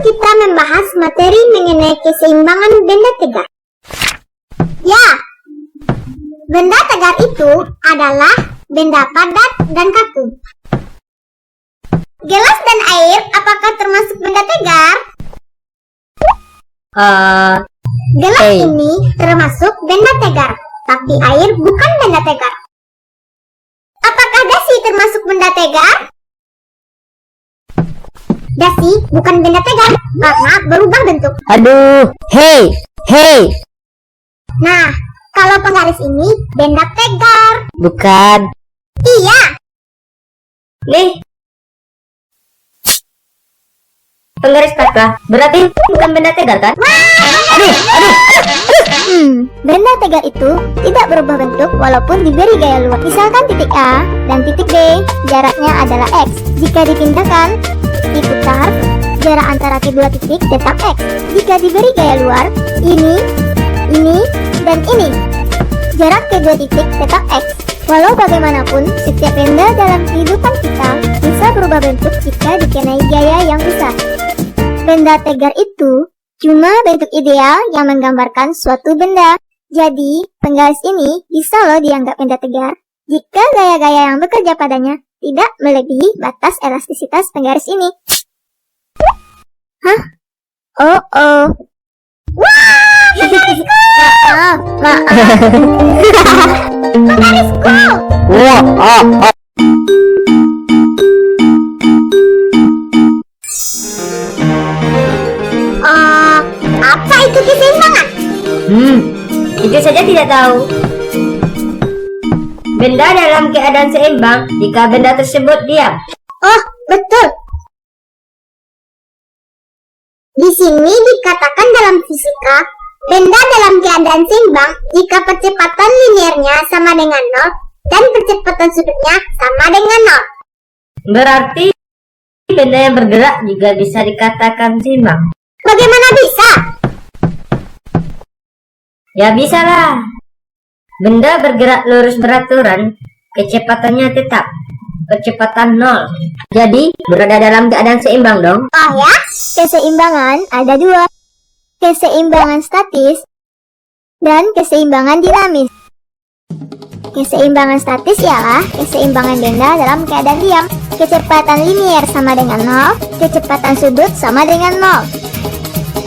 Kita membahas materi mengenai keseimbangan benda tegar. Ya, benda tegar itu adalah benda padat dan kaku. Gelas dan air apakah termasuk benda tegar? Gelas ini termasuk benda tegar, tapi air bukan benda tegar. Apakah dasi termasuk benda tegar? Dasi bukan benda tegar karena berubah bentuk. Aduh, hei. Nah, kalau penggaris ini benda tegar. Bukan. Iya. Nih. Penggaris kata, berarti bukan benda tegar kan? Aduh. Benda tegar itu tidak berubah bentuk walaupun diberi gaya luar. Misalkan titik A dan titik B, jaraknya adalah X. Jika dipindahkan, diputar, jarak antara kedua titik tetap X. Jika diberi gaya luar, ini, dan ini, jarak kedua titik tetap X. Walau bagaimanapun, setiap benda dalam kehidupan kita bisa berubah bentuk jika dikenai gaya yang besar. Benda tegar itu cuma bentuk ideal yang menggambarkan suatu benda. Jadi, penggaris ini bisa loh dianggap benda tegar jika gaya-gaya yang bekerja padanya tidak melebihi batas elastisitas penggaris ini. Hah? Oh. Wah, penggarisku! Maaf. Penggarisku! Apa itu keseimbangan? Itu saja tidak tahu. Benda dalam keadaan seimbang jika benda tersebut diam. Oh, betul. Di sini dikatakan dalam fisika, benda dalam keadaan seimbang jika percepatan linearnya sama dengan 0 dan percepatan sudutnya sama dengan 0. Berarti benda yang bergerak juga bisa dikatakan seimbang. Bagaimana bisa? Ya bisa lah. Benda bergerak lurus beraturan, kecepatannya tetap, kecepatan 0. Jadi berada dalam keadaan seimbang dong. Oh ya? Keseimbangan ada dua. Keseimbangan statis dan keseimbangan dinamis. Keseimbangan statis ialah keseimbangan benda dalam keadaan diam. Kecepatan linier sama dengan 0, kecepatan sudut sama dengan 0.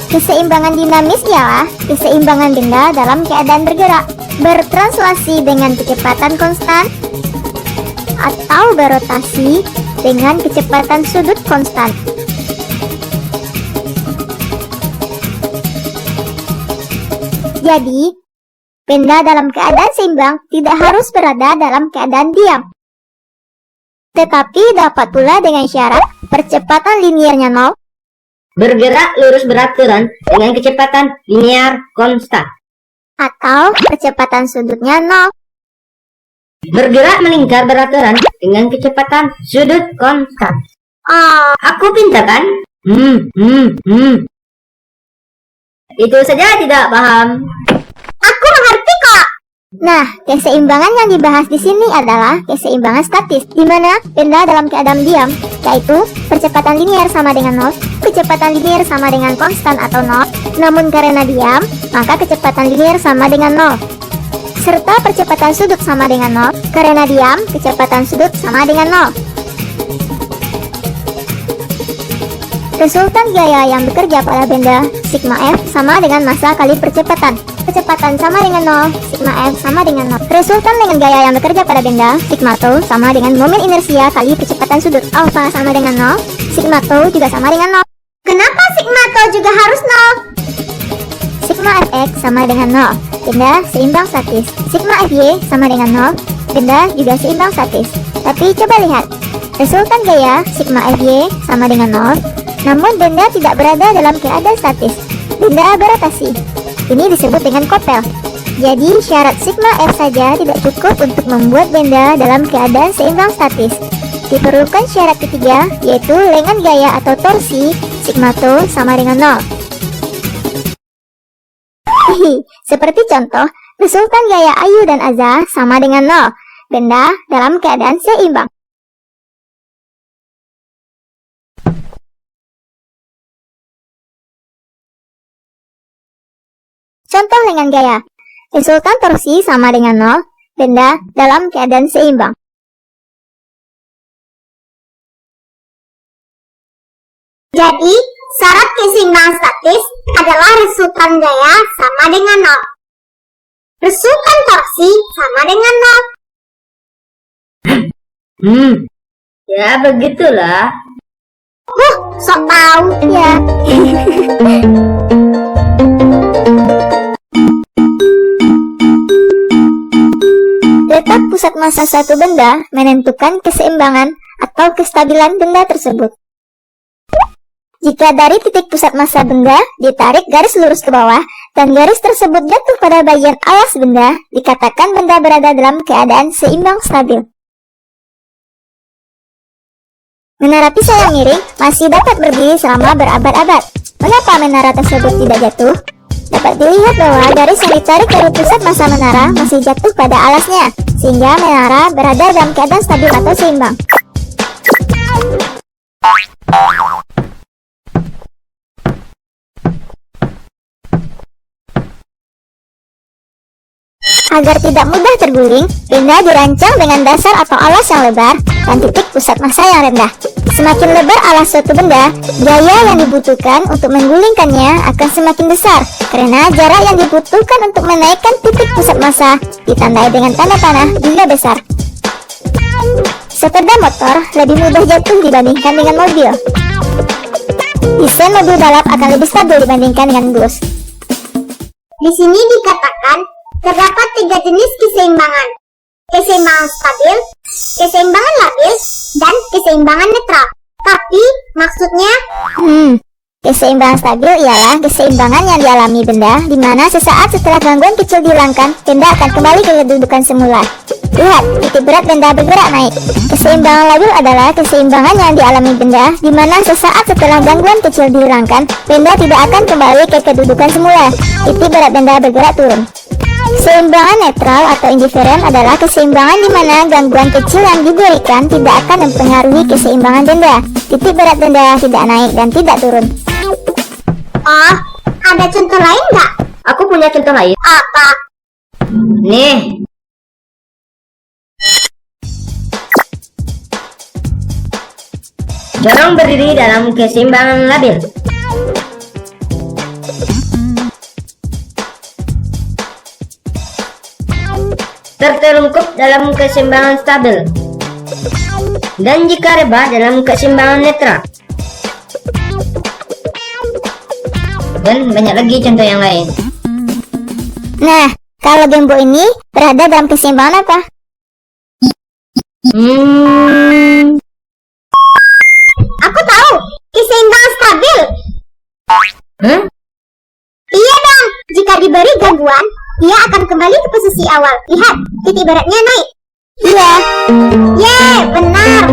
Keseimbangan dinamis ialah keseimbangan benda dalam keadaan bergerak, bertranslasi dengan kecepatan konstan, atau berotasi dengan kecepatan sudut konstan. Jadi, benda dalam keadaan seimbang tidak harus berada dalam keadaan diam. Tetapi dapat pula dengan syarat percepatan liniernya 0, bergerak lurus beraturan dengan kecepatan linear konstan, atau percepatan sudutnya 0. bergerak melingkar beraturan dengan kecepatan sudut konstan. Aku pintar kan? Itu saja tidak paham. Aku mengerti kok. Nah, keseimbangan yang dibahas di sini adalah keseimbangan statis, di mana benda dalam keadaan diam, yaitu percepatan linier sama dengan 0, kecepatan linier sama dengan konstan atau 0, namun karena diam, maka kecepatan linier sama dengan 0. Serta percepatan sudut sama dengan 0, karena diam, kecepatan sudut sama dengan 0. Resultan gaya yang bekerja pada benda sigma F sama dengan massa kali percepatan. Kecepatan sama dengan 0, sigma F sama dengan 0. Resultan dengan gaya yang bekerja pada benda sigma tau sama dengan momen inersia kali percepatan sudut. Alpha sama dengan 0, sigma tau juga sama dengan 0. Kenapa sigma tau juga harus 0? Sigma Fx sama dengan 0, benda seimbang statis. Sigma Fy sama dengan 0, benda juga seimbang statis. Tapi coba lihat, resultan gaya sigma Fy sama dengan 0, namun benda tidak berada dalam keadaan statis. Benda berotasi. Ini disebut dengan kopel. Jadi syarat sigma F saja tidak cukup untuk membuat benda dalam keadaan seimbang statis. Diperlukan syarat ketiga, yaitu lengan gaya atau torsi sigma tau sama dengan 0. Seperti contoh, resultan gaya Ayu dan Aza sama dengan 0. Benda dalam keadaan seimbang. Contoh lengan gaya. Resultan torsi sama dengan 0, benda dalam keadaan seimbang. Jadi, syarat keseimbangan statis adalah resultan gaya sama dengan 0. Resultan torsi sama dengan 0. Ya begitulah. Sok tahu ya. Letak pusat massa satu benda menentukan keseimbangan atau kestabilan benda tersebut. Jika dari titik pusat massa benda ditarik garis lurus ke bawah dan garis tersebut jatuh pada bagian alas benda, dikatakan benda berada dalam keadaan seimbang stabil. Menara Pisa yang miring masih dapat berdiri selama berabad-abad. Mengapa menara tersebut tidak jatuh? Dapat dilihat bahwa garis yang ditarik dari pusat massa menara masih jatuh pada alasnya, sehingga menara berada dalam keadaan stabil atau seimbang. Agar tidak mudah terguling, benda dirancang dengan dasar atau alas yang lebar dan titik pusat massa yang rendah. Semakin lebar alas suatu benda, gaya yang dibutuhkan untuk menggulingkannya akan semakin besar, karena jarak yang dibutuhkan untuk menaikkan titik pusat massa ditandai dengan tanda panah juga besar. Sepeda motor lebih mudah jatuh dibandingkan dengan mobil. Desain mobil balap akan lebih stabil dibandingkan dengan bus. Di sini dikatakan terdapat 3 jenis keseimbangan: keseimbangan stabil, keseimbangan labil, dan keseimbangan netral. Tapi maksudnya, keseimbangan stabil ialah keseimbangan yang dialami benda di mana sesaat setelah gangguan kecil dihilangkan, benda akan kembali ke kedudukan semula. Lihat, titik berat benda bergerak naik. Keseimbangan labil adalah keseimbangan yang dialami benda di mana sesaat setelah gangguan kecil dihilangkan, benda tidak akan kembali ke kedudukan semula. Titik berat benda bergerak turun. Keseimbangan netral atau indiferen adalah keseimbangan di mana gangguan kecil yang diberikan tidak akan mempengaruhi keseimbangan benda. Titik berat benda tidak naik dan tidak turun. Oh, ada contoh lain nggak? Aku punya contoh lain. Apa? Nih. Dorong berdiri dalam keseimbangan labil. Tertelungkup dalam keseimbangan stabil. Dan jika rebah dalam keseimbangan netral. Dan banyak lagi contoh yang lain. Nah, kalau Gembo ini berada dalam keseimbangan apa? Aku tahu, keseimbangan stabil. Iya dong, jika diberi gangguan, dia akan kembali ke posisi awal. Lihat, titik beratnya naik. Iya. Yeay, benar.